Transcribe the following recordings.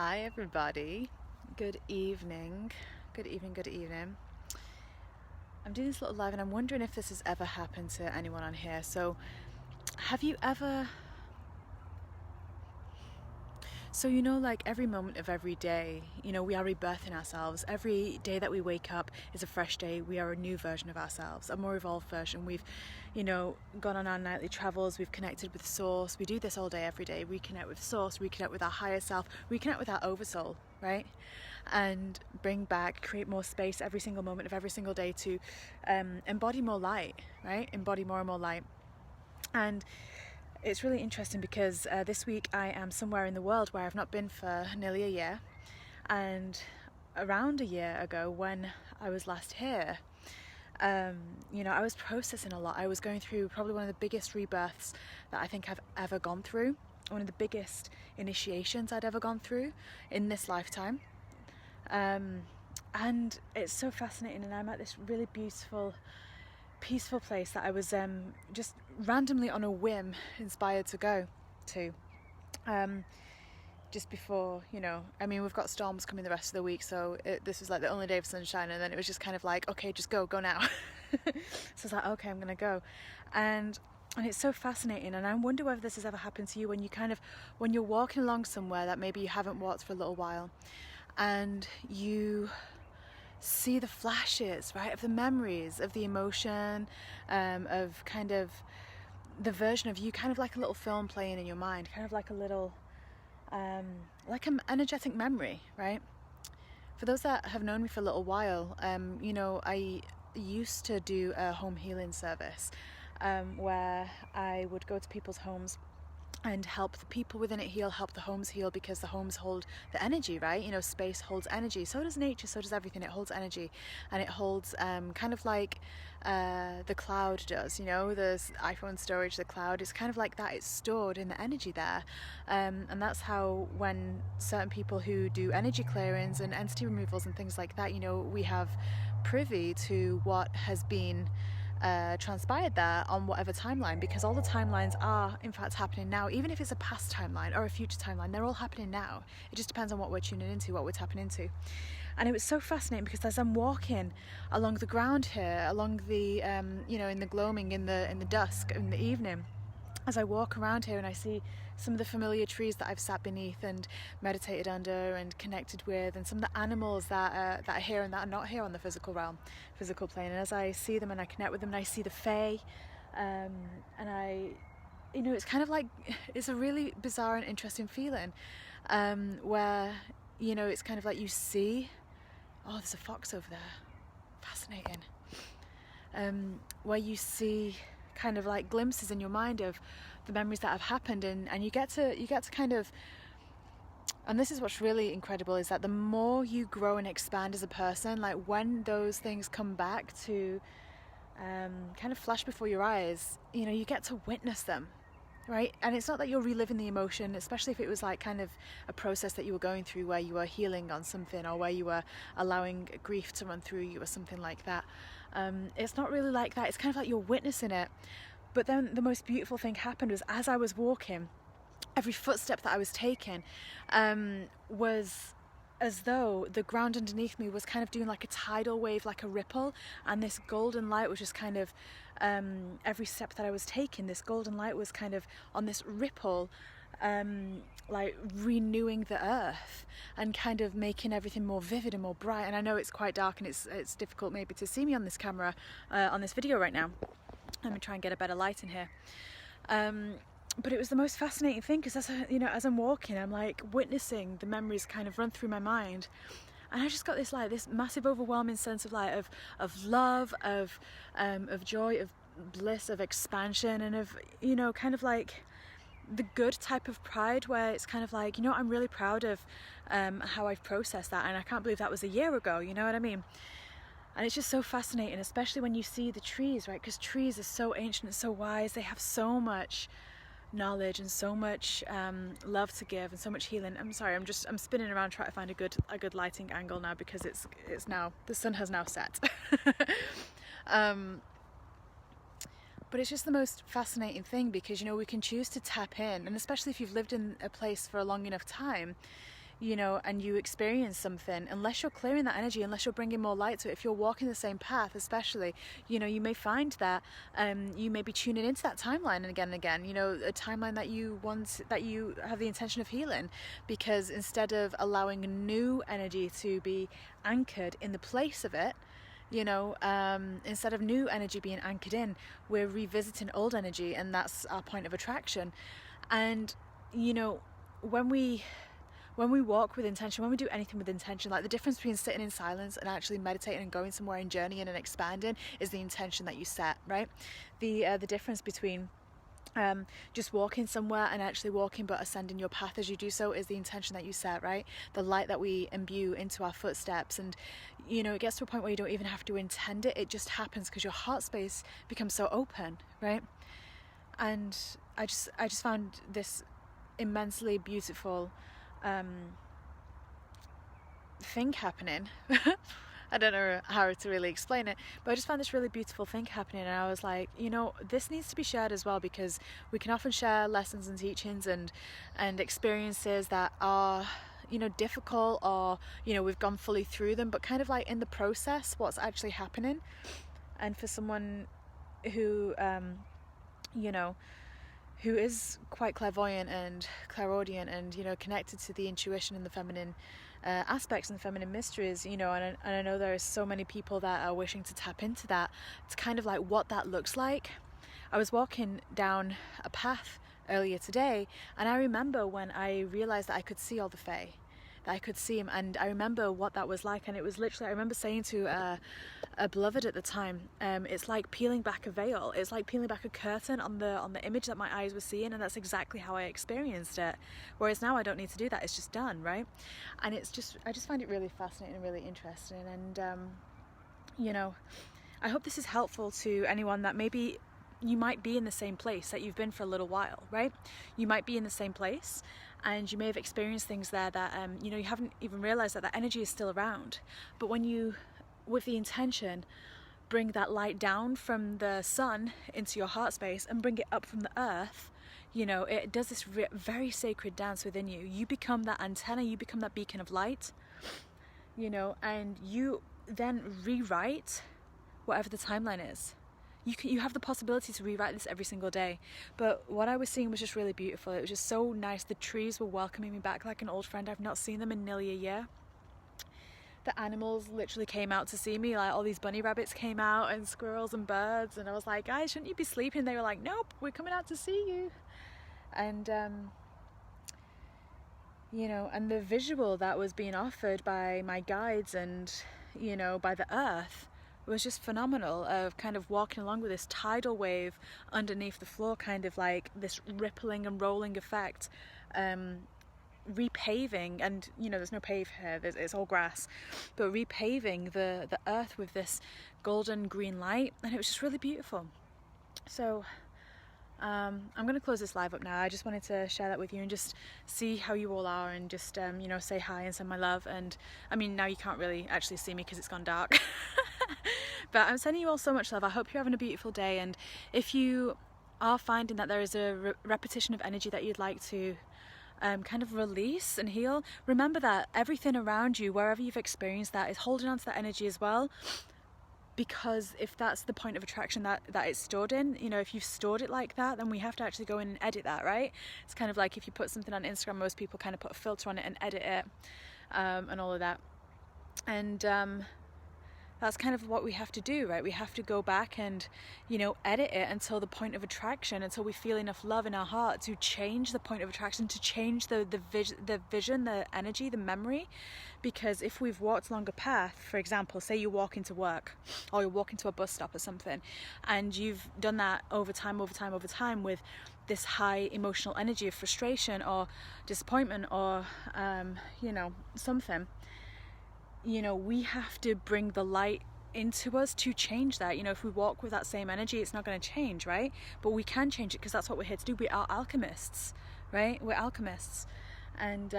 Hi everybody, good evening, good evening, good evening. I'm doing this little live and I'm wondering if this has ever happened to anyone on here. So have you ever, like every moment of every day, we are rebirthing ourselves. Every day that we wake up is a fresh day. We are a new version of ourselves, a more evolved version. We've, gone on our nightly travels. We've connected with Source. We do this all day, every day. Reconnect with Source, reconnect with our higher self, reconnect with our oversoul, right? And bring back, create more space every single moment of every single day to embody more light, right? Embody more and more light. And it's really interesting because this week I am somewhere in the world where I've not been for nearly a year. And around a year ago, when I was last here, I was processing a lot. I was going through probably one of the biggest rebirths that I think I've ever gone through. One of the biggest initiations I'd ever gone through in this lifetime. And it's so fascinating, and I'm at this really beautiful, peaceful place that I was just randomly on a whim inspired to go to. Just before, we've got storms coming the rest of the week, so this was like the only day of sunshine, and then it was just kind of like, okay, just go now. So I was like, okay, I'm gonna go. And it's so fascinating, and I wonder whether this has ever happened to you when you're walking along somewhere that maybe you haven't walked for a little while, and you see the flashes, right, of the memories, of the emotion, of kind of the version of you, kind of like a little film playing in your mind, kind of like a little like an energetic memory, right? For those that have known me for a little while, I used to do a home healing service where I would go to people's homes and help the people within it heal, help the homes heal, because the homes hold the energy, right? Space holds energy. So does nature, so does everything. It holds energy, and it holds kind of like the cloud does, the iPhone storage, the cloud is kind of like that. It's stored in the energy there. And that's how when certain people who do energy clearings and entity removals and things like that, we have privy to what has been transpired there on whatever timeline, because all the timelines are in fact happening now. Even if it's a past timeline or a future timeline, they're all happening now. It just depends on what we're tuning into, what we're tapping into. And it was so fascinating because as I'm walking along the ground here, along the in the gloaming, in the dusk, in the evening, as I walk around here and I see some of the familiar trees that I've sat beneath and meditated under and connected with, and some of the animals that are here and that are not here on the physical realm, physical plane. And as I see them and I connect with them, and I see the Fae, and I, it's kind of like, it's a really bizarre and interesting feeling, where, it's kind of like you see, oh, there's a fox over there, fascinating, where you see kind of like glimpses in your mind of the memories that have happened, and you get to kind of, and this is what's really incredible, is that the more you grow and expand as a person, like when those things come back to kind of flash before your eyes, you get to witness them, right? And it's not that you're reliving the emotion, especially if it was like kind of a process that you were going through where you were healing on something, or where you were allowing grief to run through you or something like that. It's not really like that. It's kind of like you're witnessing it. But then the most beautiful thing happened was, as I was walking, every footstep that I was taking was as though the ground underneath me was kind of doing like a tidal wave, like a ripple, and this golden light was just kind of, every step that I was taking, this golden light was kind of on this ripple, like renewing the earth and kind of making everything more vivid and more bright. And I know it's quite dark and it's difficult maybe to see me on this camera, on this video right now. Let me try and get a better light in here. But it was the most fascinating thing, because as I'm walking, I'm like witnessing the memories kind of run through my mind, and I just got this massive overwhelming sense of of love, of joy, of bliss, of expansion, and of kind of like the good type of pride, where it's kind of like, I'm really proud of how I've processed that, and I can't believe that was a year ago, you know what I mean? And it's just so fascinating, especially when you see the trees, right? Because trees are so ancient and so wise. They have so much knowledge and so much love to give, and so much healing. I'm sorry, I'm spinning around trying to find a good lighting angle now, because it's now, the sun has now set. But it's just the most fascinating thing, because we can choose to tap in, and especially if you've lived in a place for a long enough time, you know, and you experience something, unless you're clearing that energy, unless you're bringing more light to it, if you're walking the same path especially, you know, you may find that you may be tuning into that timeline and again, you know, a timeline that you want, that you have the intention of healing, because instead of allowing new energy to be anchored in the place of it, you know, instead of new energy being anchored in, we're revisiting old energy, and that's our point of attraction. And you know, when we walk with intention, when we do anything with intention, like the difference between sitting in silence and actually meditating and going somewhere and journeying and expanding is the intention that you set, right? The difference between just walking somewhere and actually walking but ascending your path as you do so is the intention that you set, right? The light that we imbue into our footsteps. And you know, it gets to a point where you don't even have to intend it, it just happens because your heart space becomes so open, right? And I just found this immensely beautiful thing happening. I don't know how to really explain it, but I just found this really beautiful thing happening, and I was like, you know, this needs to be shared as well, because we can often share lessons and teachings and experiences that are, you know, difficult, or, you know, we've gone fully through them, but kind of like in the process, what's actually happening. And for someone who, you know, who is quite clairvoyant and clairaudient and, you know, connected to the intuition and the feminine aspects and the feminine mysteries, you know, and I know there are so many people that are wishing to tap into that. It's kind of like what that looks like. I was walking down a path earlier today, and I remember when I realized that I could see all the Fae, that I could see him, and I remember what that was like. And it was literally, I remember saying to a beloved at the time, it's like peeling back a veil, it's like peeling back a curtain on the image that my eyes were seeing, and that's exactly how I experienced it. Whereas now I don't need to do that, it's just done, right? And it's just, I just find it really fascinating and really interesting. And you know, I hope this is helpful to anyone that maybe you might be in the same place that you've been for a little while, right? You might be in the same place, and you may have experienced things there that you know, you haven't even realized that that energy is still around. But when you, with the intention, bring that light down from the sun into your heart space and bring it up from the earth, you know, it does this very sacred dance within you. You become that antenna, you become that beacon of light, you know, and you then rewrite whatever the timeline is. You have the possibility to rewrite this every single day. But what I was seeing was just really beautiful. It was just so nice. The trees were welcoming me back like an old friend. I've not seen them in nearly a year. The animals literally came out to see me. Like all these bunny rabbits came out, and squirrels and birds. And I was like, guys, shouldn't you be sleeping? They were like, nope, we're coming out to see you. And you know, and the visual that was being offered by my guides and, you know, by the earth, was just phenomenal, of kind of walking along with this tidal wave underneath the floor, kind of like this rippling and rolling effect, repaving, and you know, there's no pave here, it's all grass, but repaving the earth with this golden green light, and it was just really beautiful. So I'm going to close this live up now. I just wanted to share that with you and just see how you all are, and just you know, say hi and send my love. And I mean, now you can't really actually see me because it's gone dark. But I'm sending you all so much love. I hope you're having a beautiful day, and if you are finding that there is a repetition of energy that you'd like to kind of release and heal, remember that everything around you, wherever you've experienced that, is holding on to that energy as well. Because if that's the point of attraction that it's stored in, you know, if you've stored it like that, then we have to actually go in and edit that, right? It's kind of like if you put something on Instagram, most people kind of put a filter on it and edit it, and all of that. And that's kind of what we have to do, right? We have to go back and, you know, edit it until the point of attraction, until we feel enough love in our heart to change the point of attraction, to change the vision, the energy, the memory. Because if we've walked along a path, for example, say you walk into work, or you're walking to a bus stop or something, and you've done that over time with this high emotional energy of frustration or disappointment or, you know, something, you know, we have to bring the light into us to change that. You know, if we walk with that same energy, it's not going to change, right? But we can change it, because that's what we're here to do. We are alchemists, right? We're alchemists and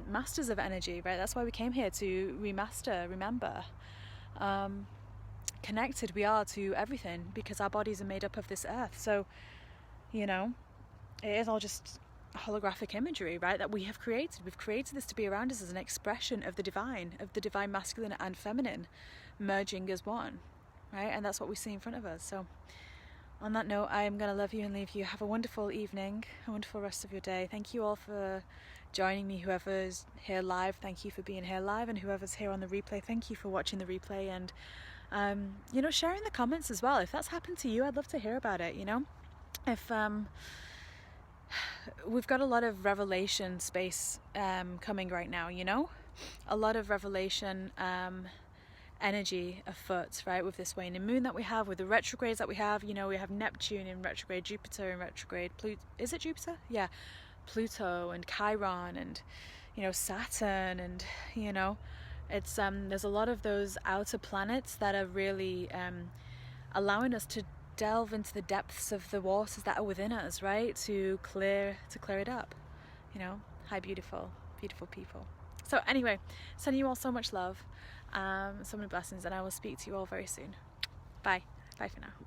masters of energy, right? That's why we came here, to remember, connected we are to everything, because our bodies are made up of this earth. So, you know, it is all just holographic imagery, right, that we have created. We've created this to be around us as an expression of the divine masculine and feminine merging as one, right? And that's what we see in front of us. So on that note, I am going to love you and leave you. Have a wonderful evening, a wonderful rest of your day. Thank you all for joining me. Whoever's here live, thank you for being here live, and whoever's here on the replay, thank you for watching the replay, and you know, sharing the comments as well. If that's happened to you, I'd love to hear about it. You know, if we've got a lot of revelation space coming right now, you know, a lot of revelation energy afoot, right, with this waning moon that we have, with the retrogrades that we have. You know, we have Neptune in retrograde, Jupiter in retrograde, is it Jupiter? Yeah, Pluto and Chiron, and you know, Saturn, and you know, it's there's a lot of those outer planets that are really allowing us to delve into the depths of the waters that are within us, right, to clear it up. You know, hi beautiful people. So anyway, sending you all so much love, so many blessings, and I will speak to you all very soon. Bye for now.